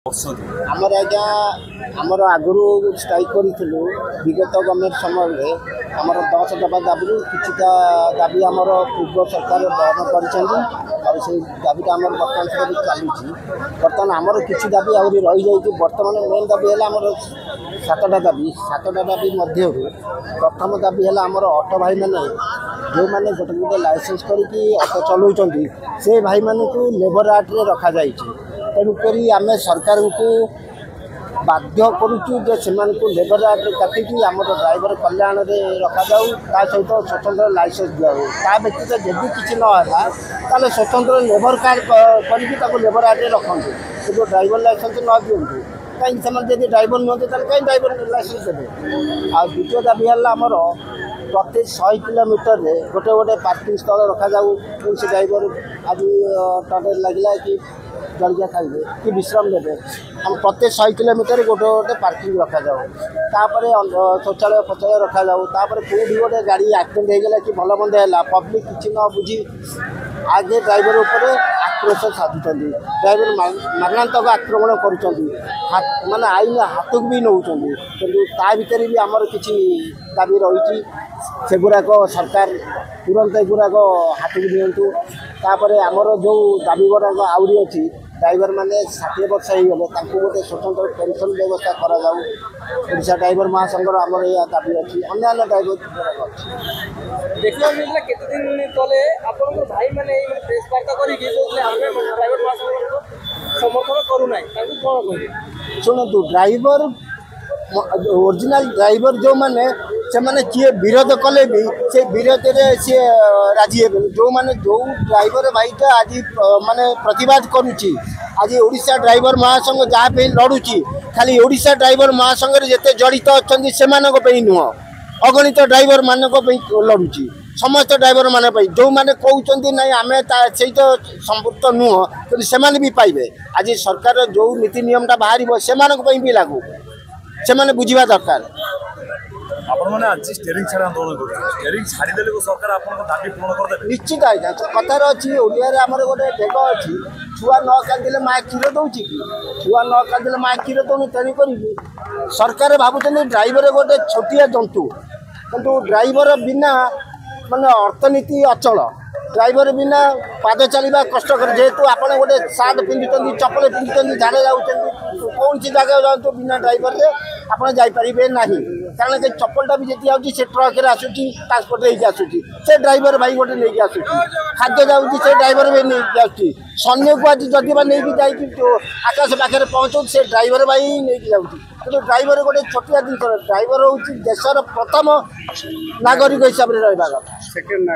आमर आज्ञा आमर आगु स्ट्राइक करूँ विगत गवर्नमेंट समय आमर 10 दफा दाबी किछिटा दाबी आमर पूर्व सरकार बहन कर दाबीटा आम बर्तमान समय चलुची बर्तमान आमर किसी दाबी आहरी रही जाइए बर्तमान मेन दाबी है आमर 7टा दाबी मध्य प्रथम दाबी है आमर ऑटो भाई मैंने जो मैंने गोटे गोटे लाइसेंस करके ऑटो चलाऊँ से भाई मान को लेबर आर्ट रे रखा जाइए तेणुक आम सरकार को बाध्य करुचु से लेबर आर्ट काटिकी आम ड्राइवर कल्याण में रखा जाऊ ता सहित स्वतंत्र लाइसेंस दिखाऊ ता व्यतीत जदि किसी नहला ताले स्वतंत्र लेबर कार्ड करके लेबर आर्ट में रखते कि ड्राइवर लाइसेंस न दिंतु कहीं से ड्राइवर नुहत कहीं ड्राइवर लाइसेंस देते आ द्वितीय दाबी है आमर प्रत्येक 100 किलोमीटर गोटे गोटे पार्किंग स्थल रखा जाऊ से ड्राइवर आज टंडर लगे कि जलिया खाइबे कि विश्राम देवे हम प्रत्येक 100 किलोमीटर गोटे गोटे पार्किंग रखा जाऊ तापर शौचालय फौचालय रखा जाऊ तापर कौटी गोटे गाड़ी एक्सीडेंट हो गला कि भल मंद है पब्लिक किसी न बुझी आगे ड्राइवर उपर आक्रोश साधुंट ड्राइवर मारणात्मक आक्रमण कर माने आईन हाथ को भी नौ कि ता भर भी आमर किसी दाबी रही सेगुराक सरकार तुरंत एगुराक हाथ को दिंतु तापर आमर जो दाबी गुराक आहरी अच्छी ड्राइवर मैंने 60 वर्ष हो गोटे स्वतंत्र पेंशन व्यवस्था करा ड्राइवर महासंघर आमर यह दाबी अच्छी अन्य ड्राइवर देखा केते दिन तले आपन भाई माने प्रेस वार्ता ड्राइवर समर्थन करूना शुणु ड्राइवर ओरिजिनल ड्राइवर जो मैंने से माने किए विरोध कले भी से विरोध में सी राजी हे जो मैंने जो ड्राइवर भाईटा आज माने प्रतिवाद करुच्ची आज ओडिशा ड्राइवर महासंघ जहाँ पे लड़ुची खाली ओडिशा ड्राइवर महासंघ जिते जड़ित अच्छा से नुह अगणित ड्राइवर मानक लड़ुची समस्त ड्राइवर मान जो मैंने कहते ना आम सहित संपुक्त नुह कि से भी पाइबे आज सरकार जो नीति नियमटा बाहर से भी लागू से बुझा दरकार निश्चित आज्ञा कथार अच्छी ओडिया गोटे ढेग अच्छी छुआ न कांदे माँ क्षीर दौर कि छुआ न कांदे माँ क्षीर दौनी तेणुक सरकार भावुं ड्राइवर गोटे छोटिया जंतु किंतु ड्राइवर बिना माने अर्थनीति अचल ड्राइवर बिना पाद चलवा कष्टकर जेहेतु आप गोटे सार्ट पिंधुं चपल पिंधुं झाड़े जाऊँ कौन सी जगह जातु बिना ड्राइवर से आप जापरें ना कारण से चप्पलटा भी जी आऊँगी से ट्रक आसूँ ट्रांसपोर्ट लेके आसूँ से ड्राइवर भाई गोटे नहीं आसूँ खाद्य जाऊँगी से ड्राइवर भी नहीं आसूँ सैन्य को आज जदि नहीं जा आकाश पाखे पहुँचू से ड्राइवर भाई ही नहीं जाऊँगी कि ड्राइवर गोटे छोटिया जिन ड्राइवर हूँ देशर प्रथम नागरिक हिसाब से रहा